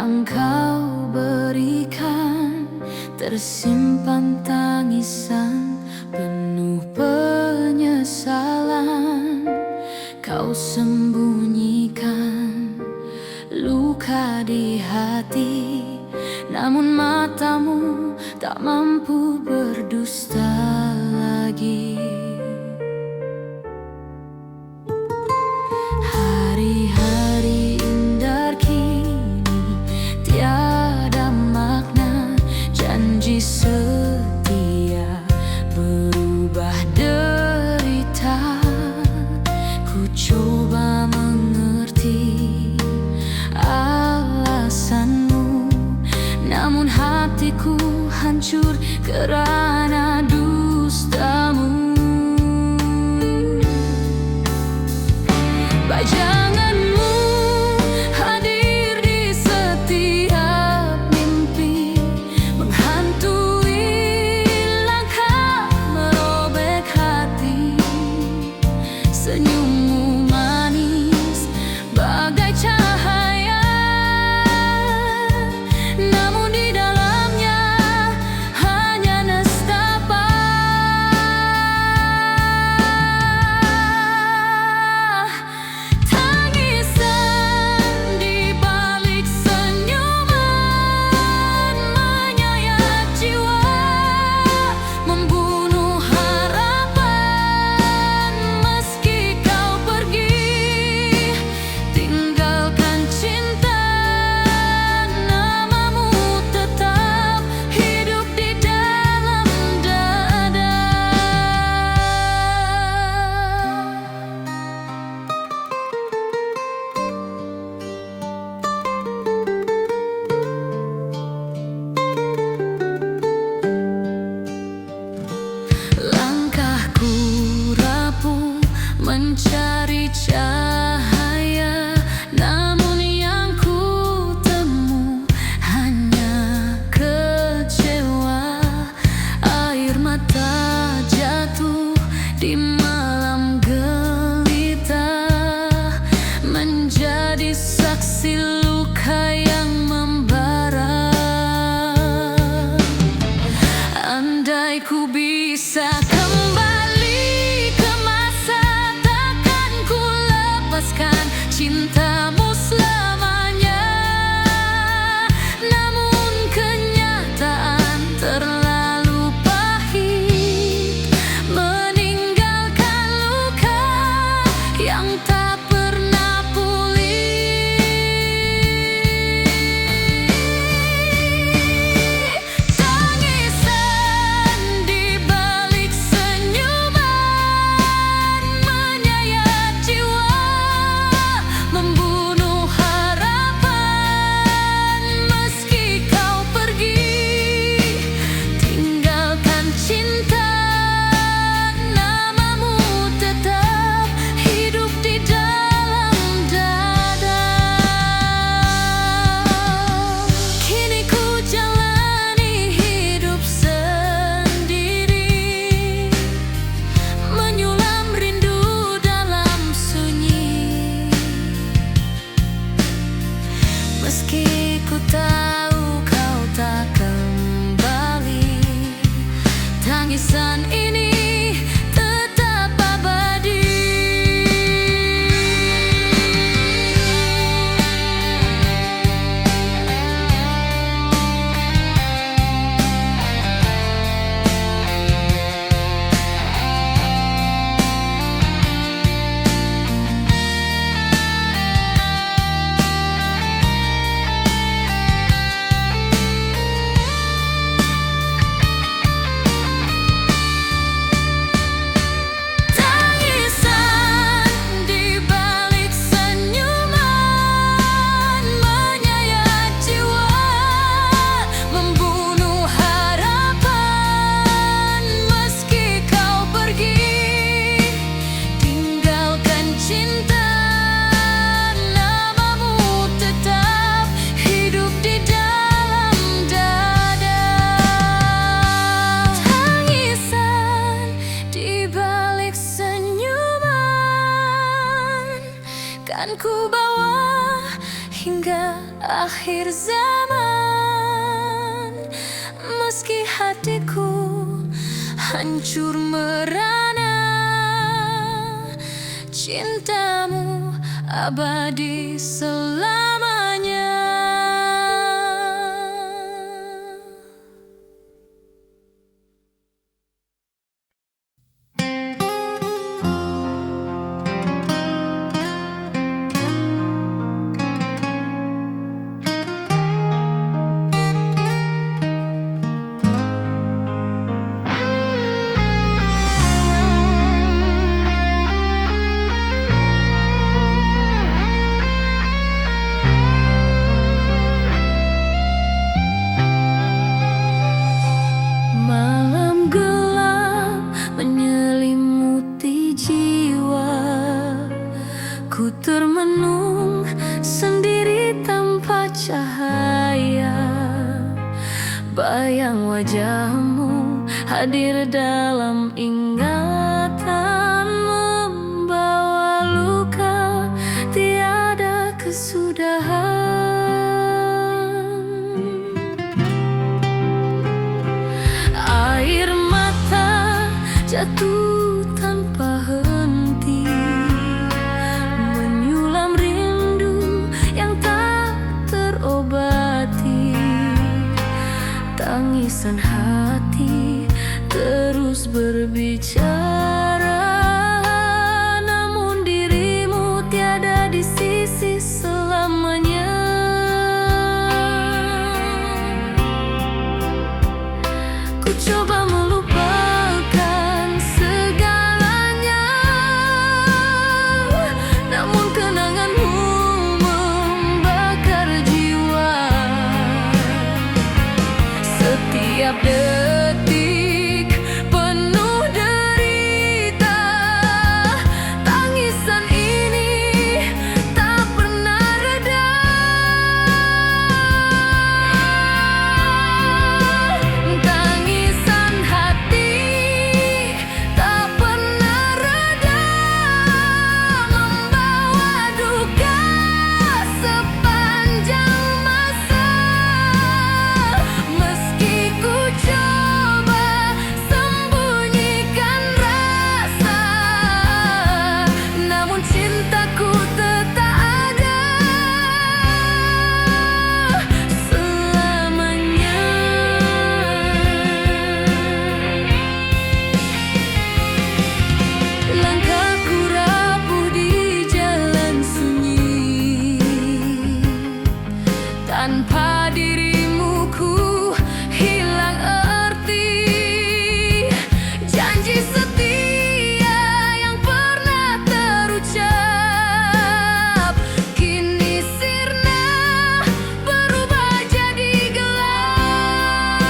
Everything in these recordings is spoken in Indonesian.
yang kau berikan, tersimpan tangisan penuh penyesalan. Kau sembunyikan luka di hati, namun matamu tak mampu berdusta lagi. Hari-hari indah kini tiada makna, janji setia berubah derita. Ku coba mengerti alasanmu, namun hatiku hancur kerana dustamu. Janganmu hadir di setiap mimpi, menghantui langkah, merobek hati. Senyummu manis bagai cahaya, namun di dalamnya hanya nestapa. Mencari cahaya, namun yang ku temu hanya kecewa. Air mata jatuh di malam gelita, menjadi saksi luka yang membara. Andai ku bisa kembali ke masa, cintamu selamanya. Namun kenyataan terlalu pahit, meninggalkan luka yang tak pernah pulih. Tangisan di balik senyuman menyayat jiwa, membunuh harapan. Meski kau pergi, tinggalkan cinta, namamu tetap hidup di dalam dada. Kini ku jalani hidup sendiri, menyulam rindu dalam sunyi. Meski ku tahu kau tak kembali, tangisan ini tetap abadi. hingga akhir zaman. Meski hatiku hancur merana, cintamu abadi selamanya. Malam gelap menyelimuti jiwa, ku termenung sendiri tanpa cahaya. Bayang wajahmu hadir dalam ingatan, membawa luka tiada kesudahan. Air mata jatuh tanpa henti, menyulam rindu yang tak terobati. Tangisan hati terus berbicara, namun dirimu tiada di sisi selamanya. Ku coba melupakan segalanya, namun kenanganmu membakar jiwa. Setiap detik penuh derita, tangisan ini tak pernah reda. Tangisan hati tak pernah reda, membawa duka sepanjang masa. Meski ku coba sembunyikan rasa, namun cintaku tetap ada selamanya. Langkahku rapuh di jalan sunyi, tanpa dirimu ku hilang arti. Janji setia yang pernah terucap kini sirna, berubah jadi gelap.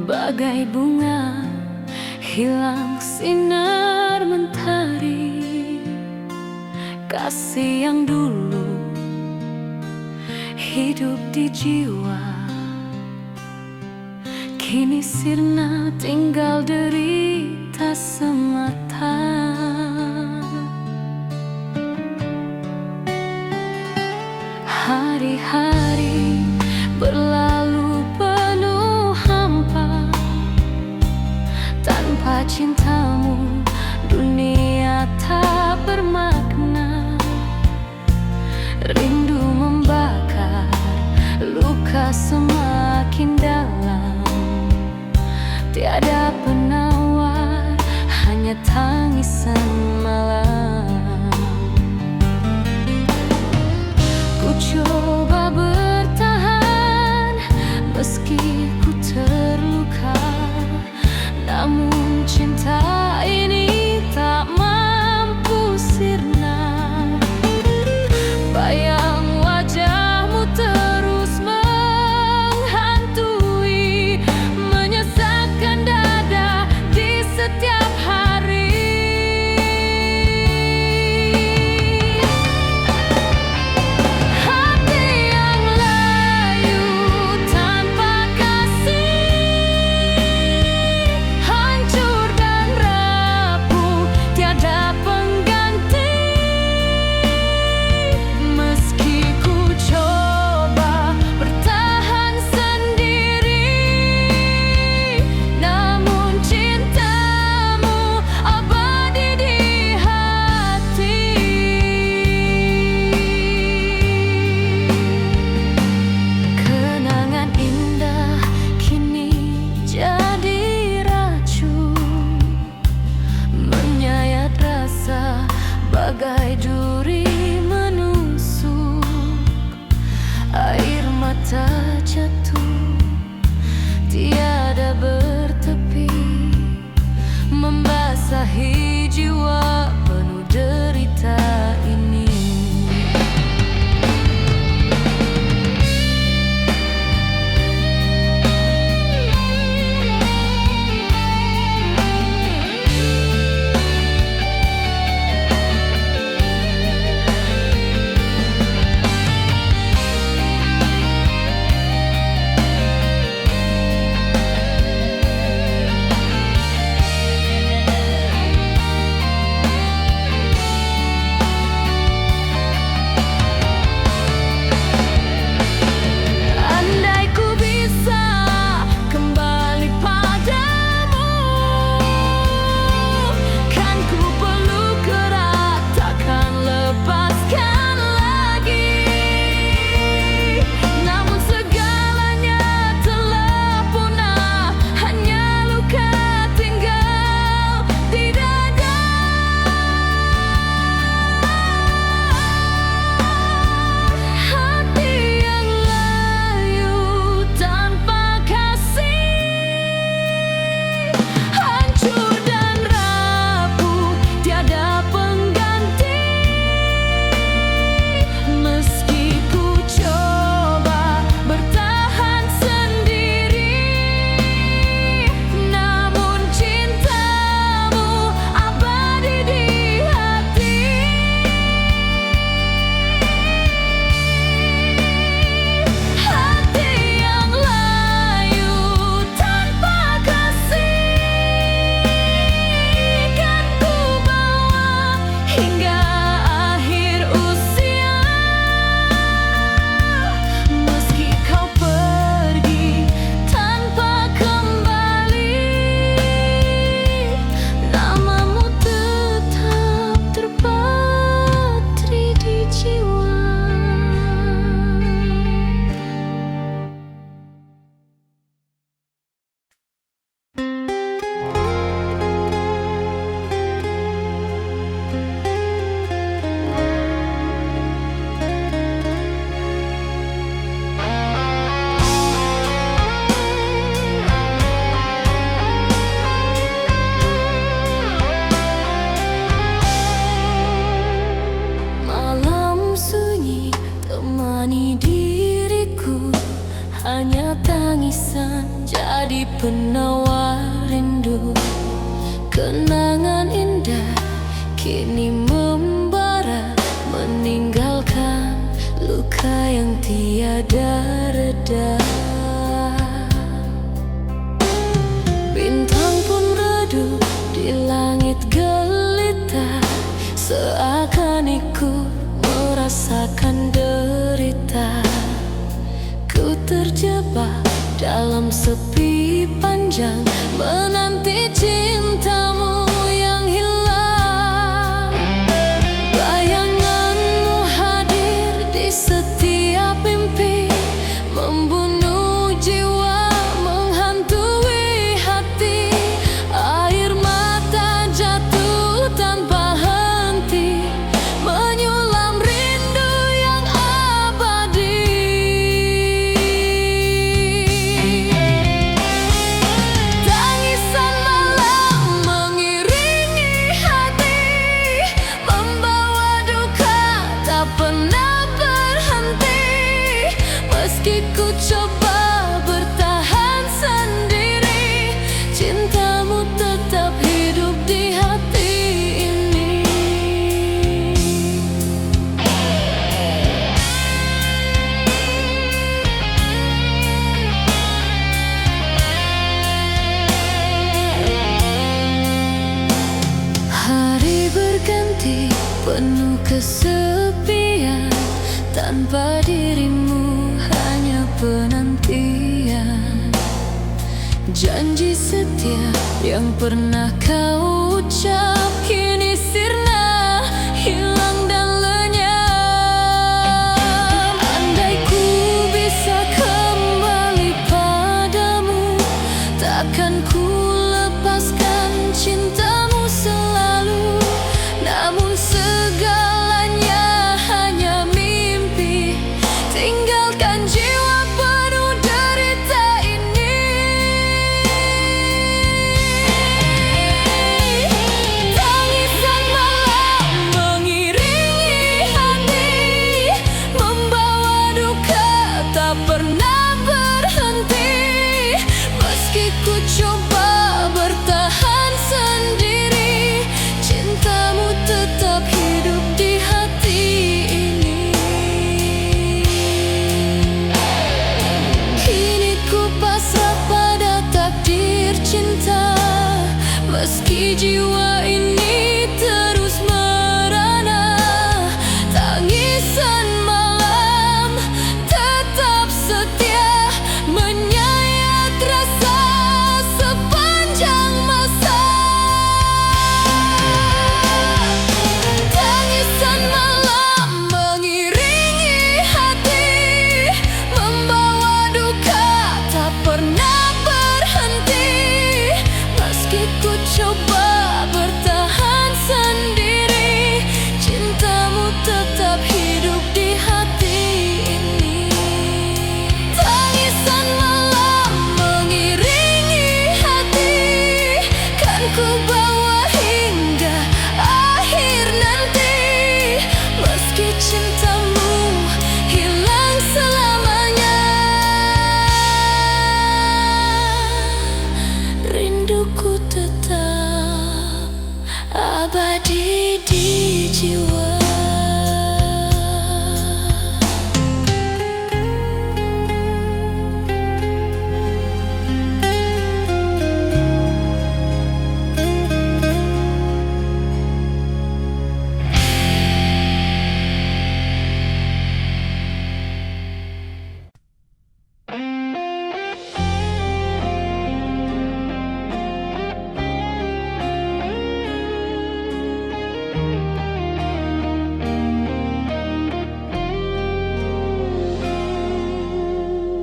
bagai bunga hilang sinar mentari. Kasih yang dulu hidup di jiwa, kini sirna tinggal derita semata. Hari-hari berlalu penuh hampa, tanpa cintamu dunia tak bermakna. Rindu membakar, luka semakin dalam. Tiada penawar, hanya tangisan malam. Ku coba bertahan meski ku terluka, namun cinta ini tak mampu sirna. Bayang wajahmu terus menghantui, menyesakkan dada di setiap hari. penawar rindu. Kenangan indah kini membara, meninggalkan luka yang tiada reda. Bintang pun redup di langit gelita, seakan ikut merasakan derita. Ku terjebak dalam sepi panjang, menanti cintamu yang hilang. Bayanganmu hadir di setiap mimpi, membunuh jiwa, menghantui hati. Air mata jatuh tanpa henti, menyulam rindu yang abadi. Tangisan malam mengiringi hati, membawa duka tak pernah berhenti. Meski ku coba bertahan sendiri, cintamu tetap hidup di hati ini. Hari berganti penuh kesepian, tanpa dirimu hanya penantian. Janji setia yang pernah kau ucap kini sirna, hilang dan lenyap. Andai ku bisa kembali padamu, takkan ku lepaskan cintamu selalu. Namun segalanya hanya mimpi, tinggalkan jiwa penuh derita ini. Tangisan malam mengiringi hati, membawa duka tak pernah berhenti. Meski ku coba bertahan sendiri, cintamu tetap hidup di hati ini. Kini ku pasrah pada takdir cinta, meski jiwa ini terus merana. Tangisan malam tetap setia, menyayat rasa sepanjang masa. Tangisan malam mengiringi hati, membawa duka tak pernah berhenti. Meski ku coba bertahan sendiri, cintamu tetap hidup di hati ini. Tangisan malam mengiringi hati, kan ku bawa hingga akhir nanti. Meski cintamu hilang selamanya, rinduku tetap abadi di jiwa.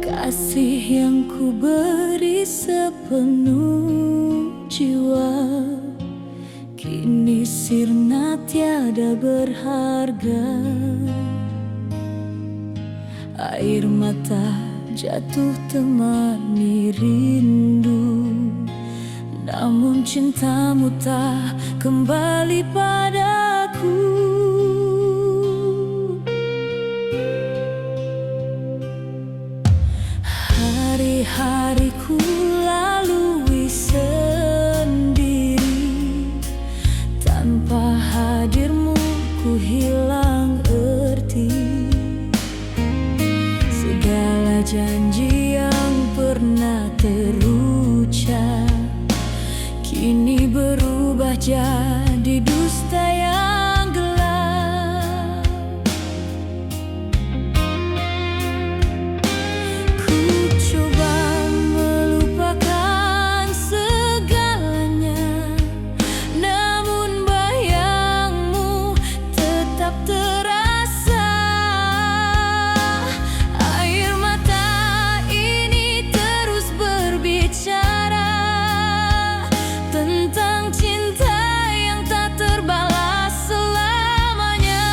Kasih yang ku beri sepenuh jiwa, kini sirna tiada berharga. Air mata jatuh temani rindu, namun cintamu tak kembali padaku. Hari-hariku lalu jadi dusta yang gelap. Ku coba melupakan segalanya, namun bayangmu tetap terasa. Air mata ini terus berbicara tentang cinta yang tak terbalas selamanya.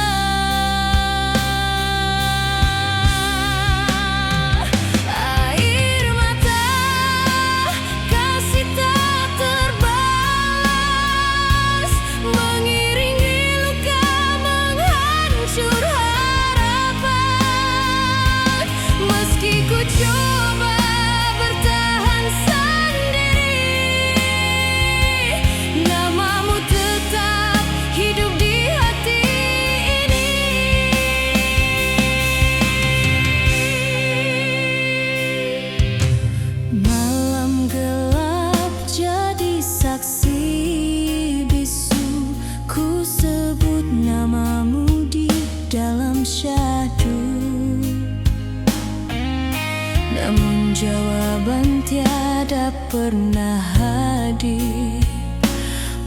Air mata kasih tak terbalas, mengiringi luka menghancur harapan. Meski ku coba bertahan sendiri, namamu tetap hidup di hati ini. Malam gelap jadi saksi bisu, ku sebut namamu di dalam syahdu. Namun jawaban tiada pernah hadir,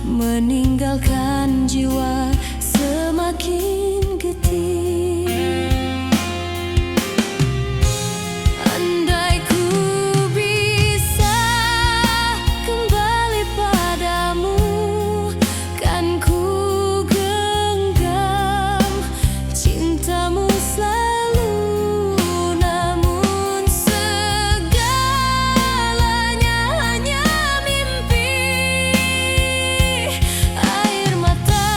meninggalkan jiwa semakin getir. Andai ku bisa kembali padamu, kan ku genggam cintamu selalu. Namun segalanya hanya mimpi. Air mata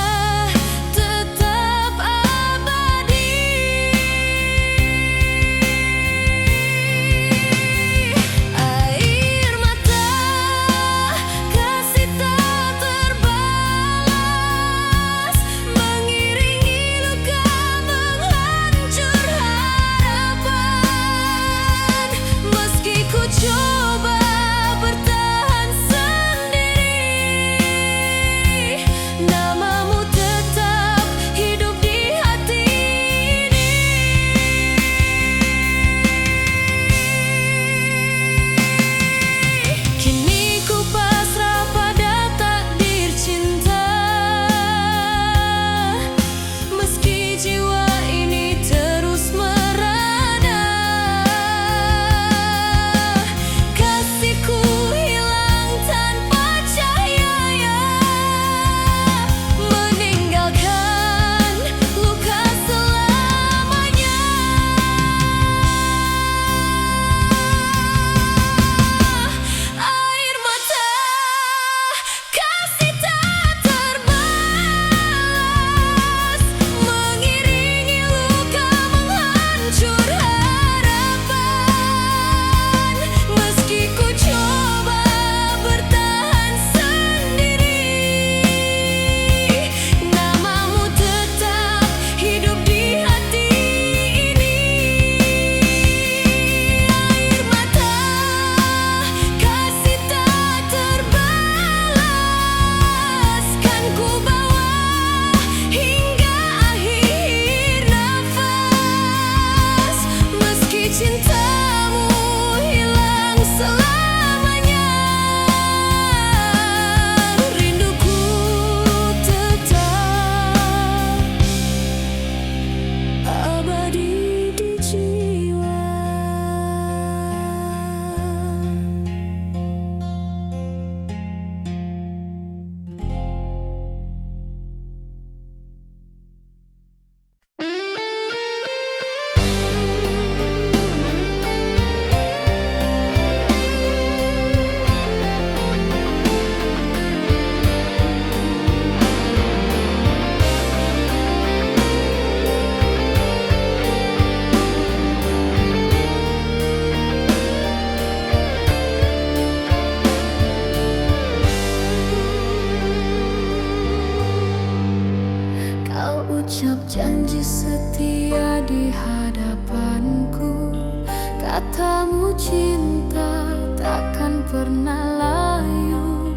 tetap abadi. Air mata kasih tak terbalas, mengiringi luka menghancur harapan. Meski ku coba bertahan sendiri, namamu tetap hidup di hati ini. Kini ku pasrah pada takdir cinta, meski jiwa ini terus merana. Kasihku hilang tanpa cahaya, meninggalkan luka selamanya. Air mata kasih tak terbalas, mengiringi luka menghancur harapan. Meski ku coba bertahan sendiri, namamu tetap hidup di hati ini. Air mata kasih tak terbalas, kan ku bawa hingga akhir nafas. Meski cintamu hilang selamanya, rinduku tetap abadi di jiwa. Kau ucap janji setia di hadapanku, katamu cinta takkan pernah layu.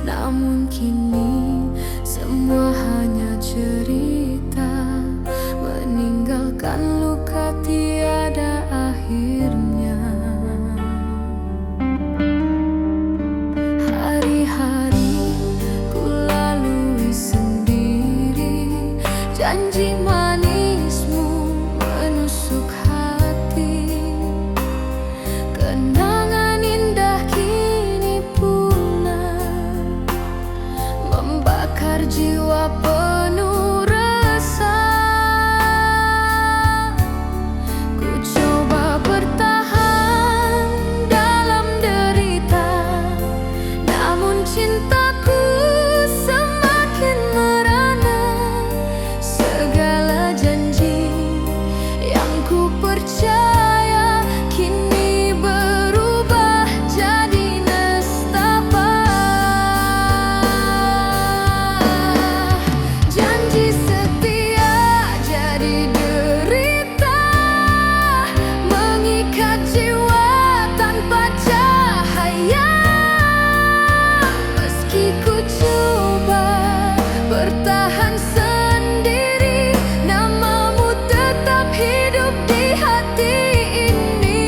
Namun kini cintaku semakin merana. Segala janji yang ku percaya kini berubah jadi nestapa. Janji setia jadi derita, mengikat jiwa tanpa cahaya. Meski ku coba bertahan sendiri, namamu tetap hidup di hati ini.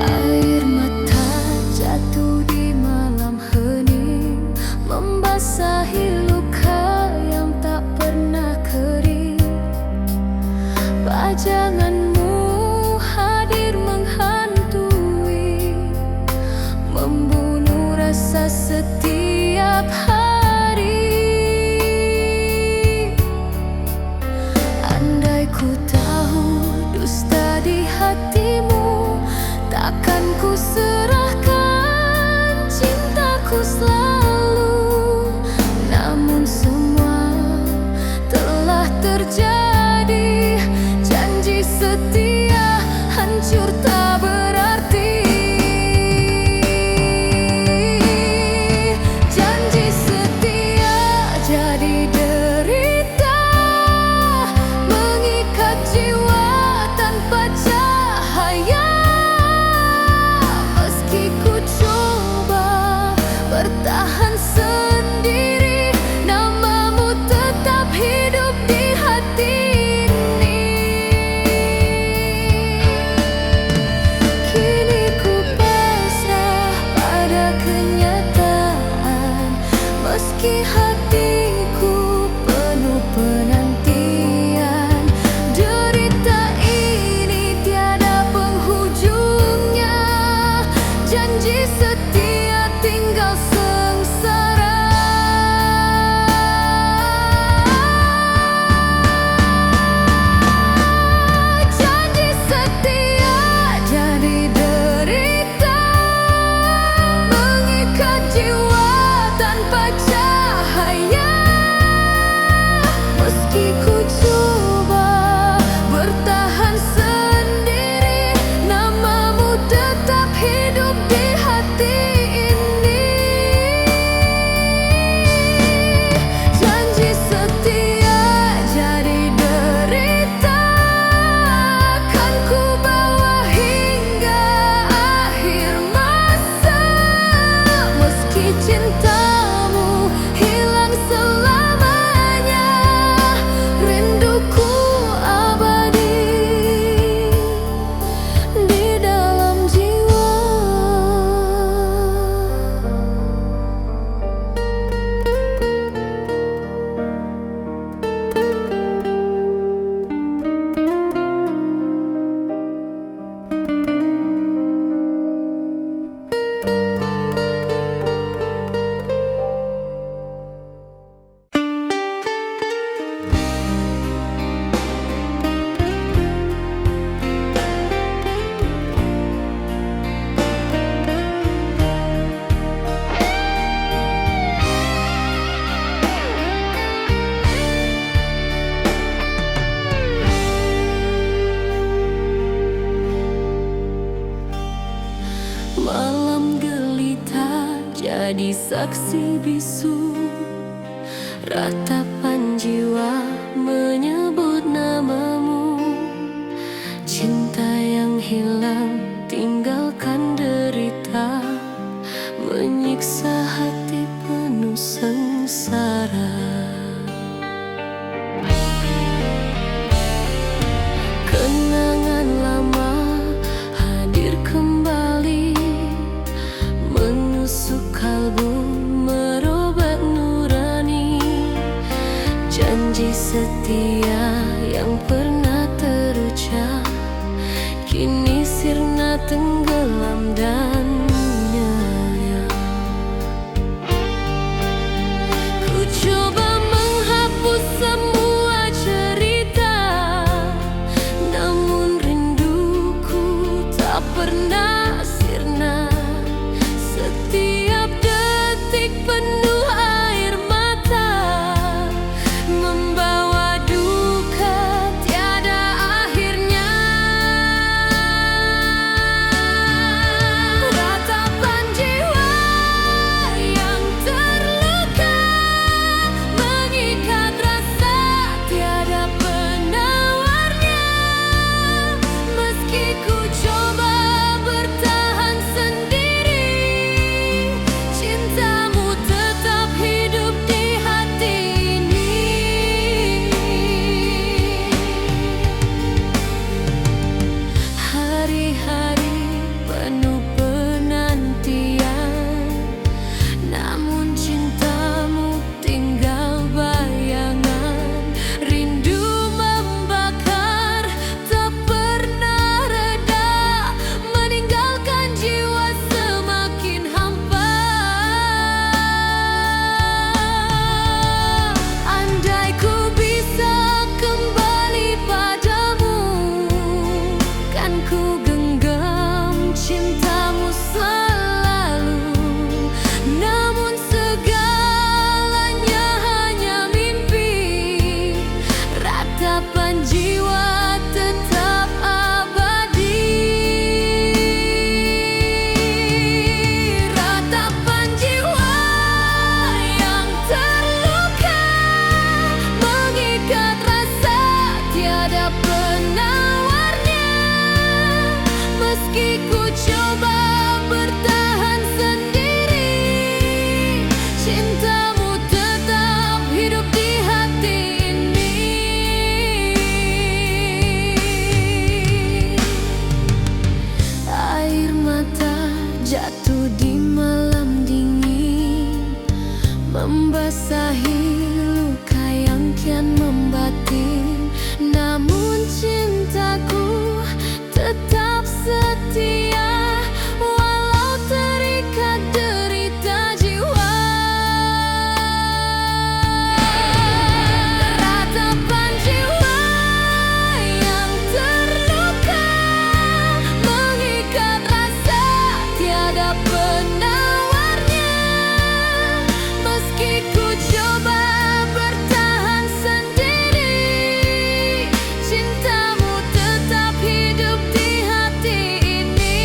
Air mata jatuh di malam hening, membasahi luka yang tak pernah kering. Pajanganmu hadir menghantui, membunuh rasa setiap hari. Andai ku tahu dusta di hatimu, takkan ku serahkan cintaku selalu. Namun semua telah terjadi, janji setia hancur tak berarti. Janji setia jadi derita, mengikat jiwa tanpa cahaya. Meski ku coba bertahan sendiri, namamu tetap hidup di hati ini. Kini ku pasrah pada kenyataan, meski hatiku penuh penantian. Derita ini tiada penghujungnya, janji setia tinggal sengsara. Janji setia jadi derita, mengikat jiwa tanpa cahaya. Meski ku coba bertahan sendiri, namamu tetap hidup di hati ini. Janji setia jadi derita, kan ku bawa hingga akhir masa. Meski cintamu hilang selamanya, rinduku abadi di dalam jiwa. Malam gelita jadi saksi bisu, ratapan jiwa menyebut namamu. Cinta yang hilang tinggalkan derita, menyiksa hati penuh sengsara. Kenangan lama kini sirna tenggelam dan nyayang. Ku coba menghapus semua cerita, namun rinduku tak pernah sirna. Setiap detik penuh air mata, membawa duka tiada akhirnya. Ratapan jiwa yang terluka, mengikat rasa tiada penawarnya. Meski ku coba bertahan sendiri, cintamu tetap hidup di hati ini. Hari-hari penuh penantian, namun cintamu tinggal bayangan. Rindu membakar, tak pernah reda, meninggalkan jiwa semakin hampa. Andai ku bisa kembali padamu, kan ku genggam cintamu selalu. Namun segalanya hanya mimpi, ratapan jiwa tetap abadi. Ratapan jiwa yang terluka, mengikat rasa tiada penawarnya. Meski ku coba bertahan sendiri, cintamu tetap hidup di hati ini. Air mata jatuh di malam dingin, membasahi luka yang kian membatin. Namun cintaku tetap setia, walau terikat derita jiwa. Ratapan jiwa yang terluka, mengikat rasa tiada penawarnya. Meski ku coba bertahan sendiri, cintamu tetap hidup di hati ini.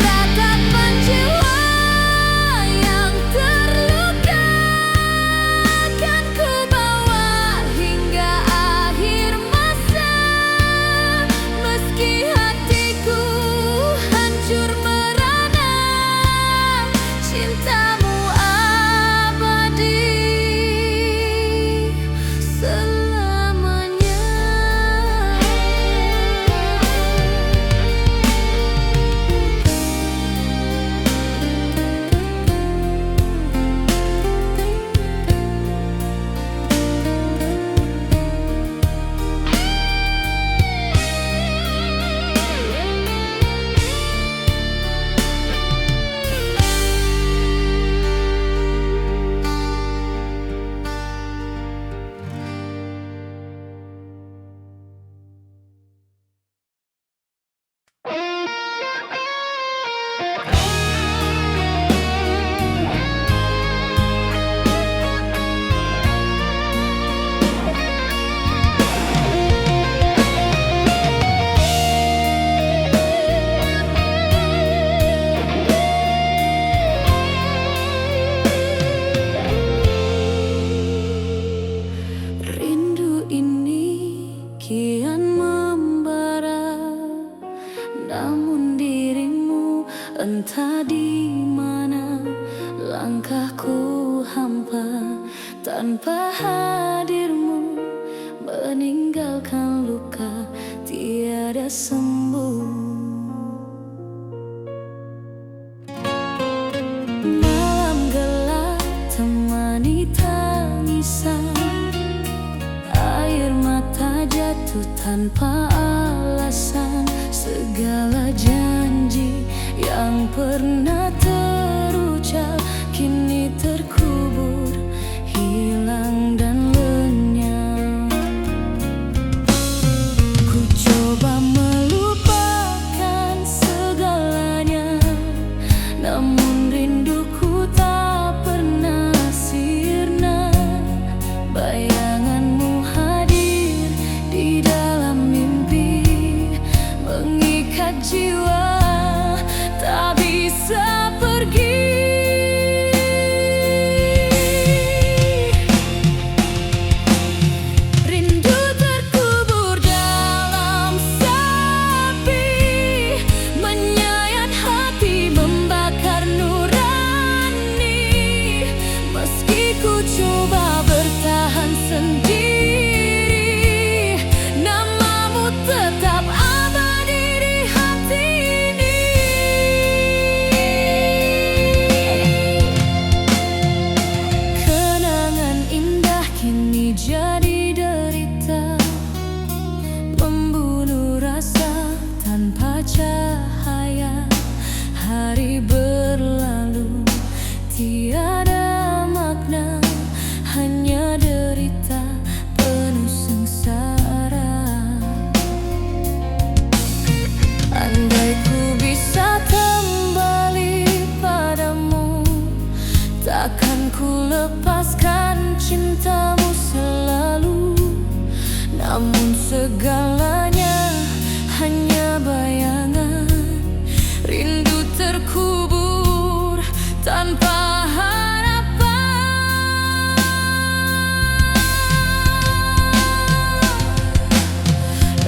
Ratapan jiwa yang terluka, kan ku bawa hingga akhir masa. Meski hatiku hancur merana, cintamu abadi selamanya. Rindu ini kian membara, namun dirimu entah di mana. Langkahku hampa tanpa hadirmu, meninggalkan luka tiada sembuh. Malam gelap temani tangisan, air mata jatuh jatuh tanpa alasan. Segala janji yang pernah terucap kini terkubur, hilang dan lenyap. Ku coba melupakan segalanya, namun rinduku tak pernah sirna. Bayanganmu hadir di dalam mimpi, mengikat jiwa, tak bisa pergi. Rindu terkubur dalam sepi, menyayat hati, membakar nurani. Meski ku coba bertahan sendiri, namamu tetap abadi di hati ini. Kenangan indah kini jadi derita, membunuh rasa tanpa cahaya. Hari berlalu, tiada makna, hanya derita penuh sengsara. Andai ku bisa kembali padamu, takkan ku lepaskan cintamu selalu. Namun segalanya hanya bayangan, rindu terkubur tanpa harapan.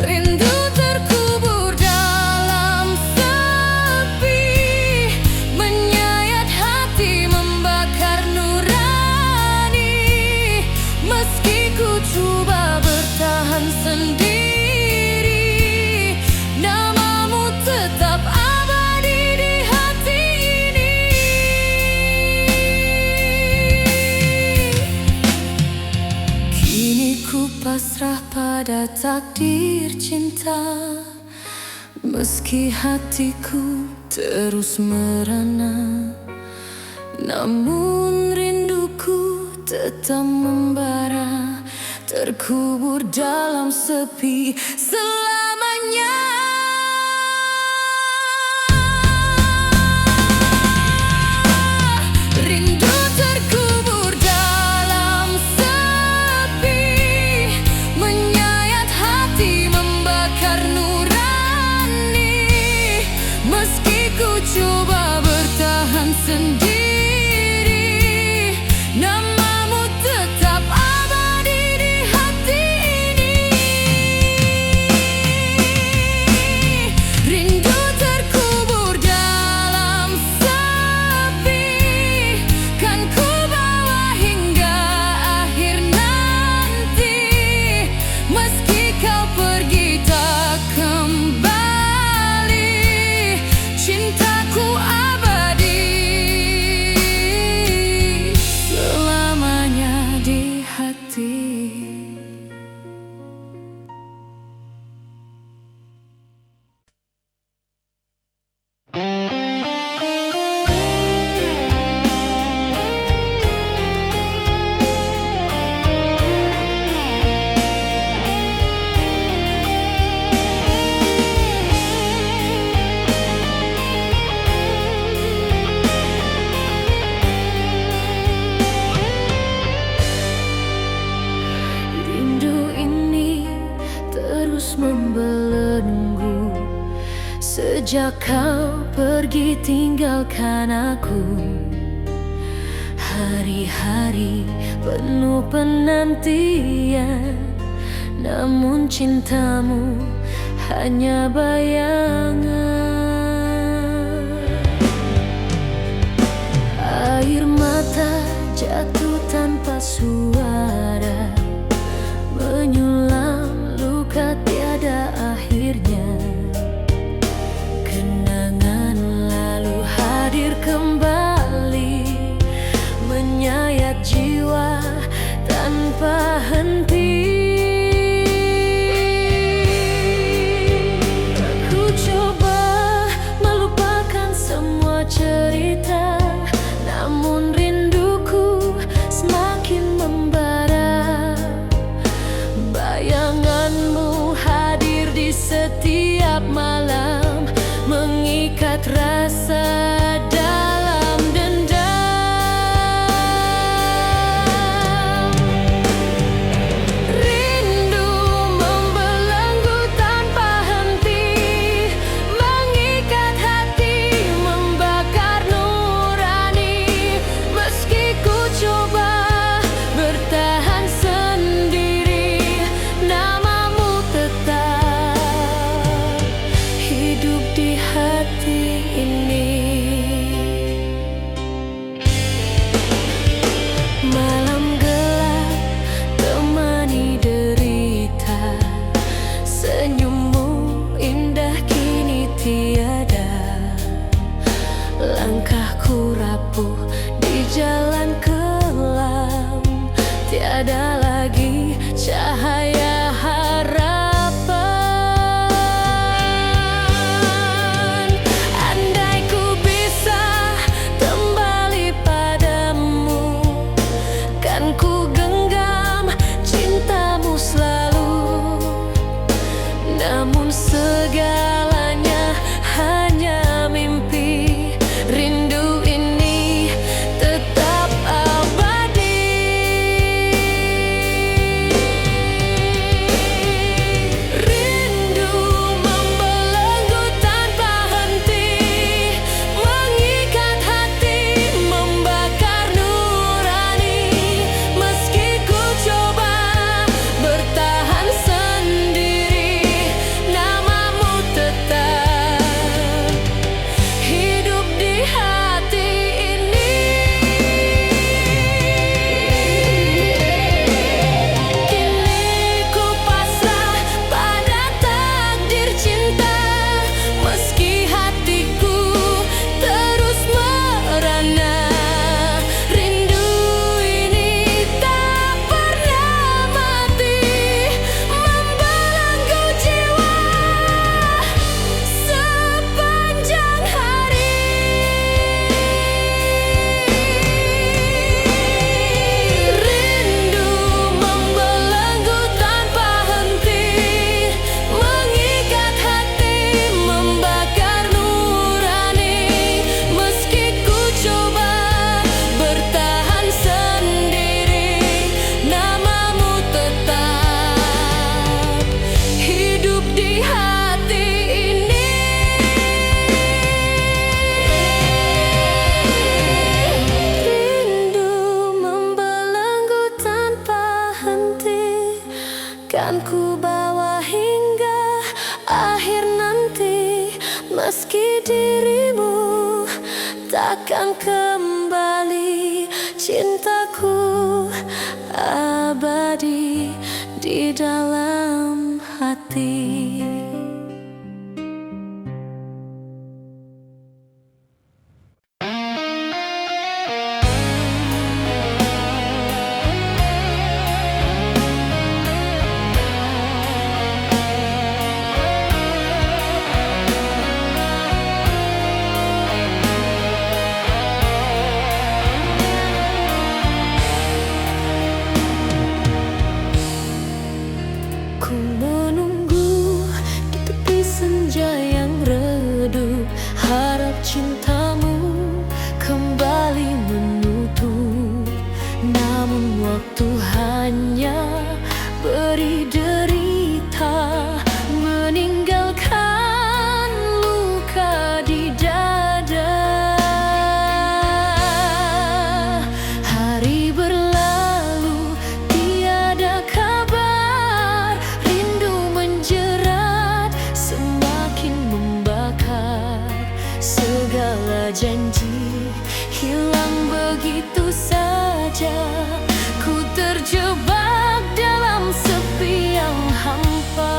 Rindu terkubur dalam sepi, menyayat hati, membakar nurani. Meski ku coba bertahan sendiri, namamu tetap abadi di hati ini. Kini ku pasrah pada takdir cinta, meski hatiku terus merana. Namun rinduku tetap membara, terkubur dalam sepi selamanya. Rindu terkubur dalam sepi, menyayat hati, membakar nurani. Meski ku coba bertahan sendiri, namamu tetap abadi di hati ini. Rindu terkubur dalam sepi, kan ku bawa hingga akhir nanti. Meski kau pergi tak kembali, cintaku abadi selamanya di hati. Rindu ini terus membelenggu, sejak kau pergi tinggalkan aku. Hari-hari penuh penantian, namun cintamu hanya bayangan. Air mata jatuh tanpa suara, menyulam luka tiada akhirnya. Kenangan lalu hadir kembali, menyayat jiwa tanpa henti. tiap malam, mengikat rasa dalam dendam. Rindu membelenggu tanpa henti, mengikat hati, membakar nurani. Meski ku coba bertahan sendiri, namamu tetap hidup di hati ini. Malam gelap temani derita, senyummu indah kini tiada. Langkahku rapuh di jalan kelam, tiada lagi cahaya harapan. Andai ku bisa kembali padamu, kan ku genggam cintamu selalu. Namun segalanya hanya mimpi, rindu ini tetap abadi. Rindu membelenggu tanpa henti, mengikat hati, membakar nurani. Meski ku coba bertahan sendiri, namamu tetap hidup di hati ini. Kini ku pasrah pada takdir cinta, meski hatiku terus merana. Rindu ini tak pernah mati, membelenggu jiwa sepanjang hari. Rindu membelenggu tanpa henti, mengikat hati, membakar nurani. Meski ku coba bertahan sendiri, namamu tetap hidup di hati ini. Rindu membelenggu tanpa henti, kan ku bawa hingga akhir nanti. Meski dirimu takkan kembali, cintaku abadi di dalam hati. Ku menunggu di tepi senja yang redup, harap cintamu kembali menutup. Namun waktu hanya beri derita, meninggalkan luka di dada. Hari berlalu tiada kabar, rindu menjerat semakin membakar. Segala janji hilang begitu saja, ku terjebak dalam sepi yang hampa.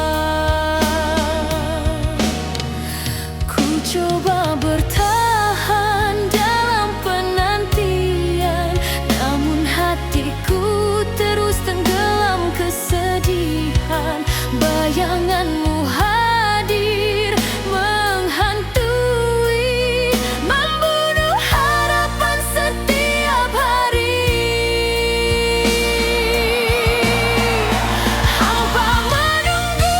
Ku coba bertahan dalam penantian, namun hatiku terus tenggelam kesedihan. Bayanganmu hadir menghantui, membunuh harapan setiap hari. Hampa menunggu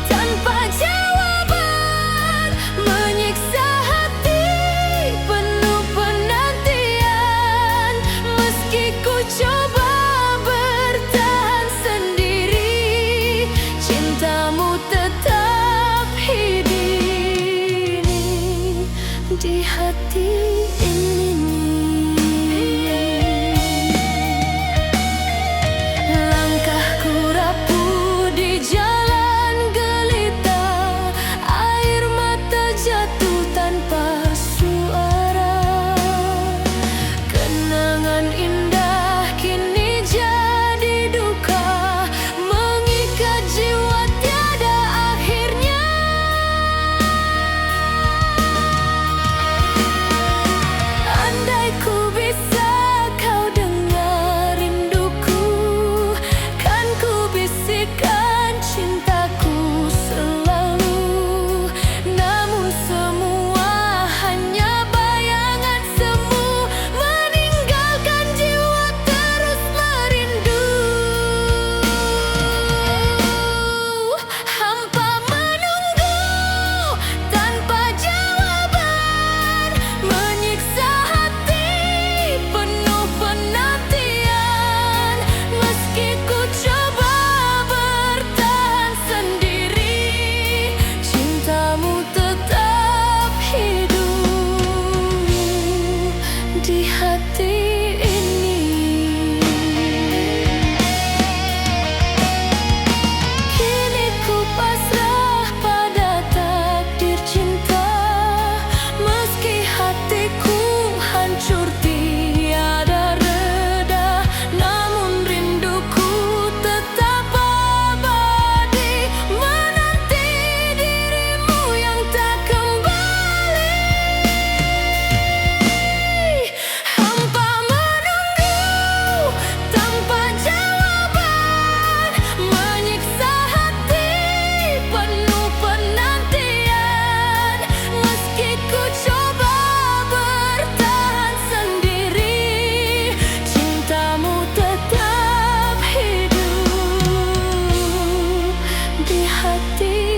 tanpa jawab. di hati.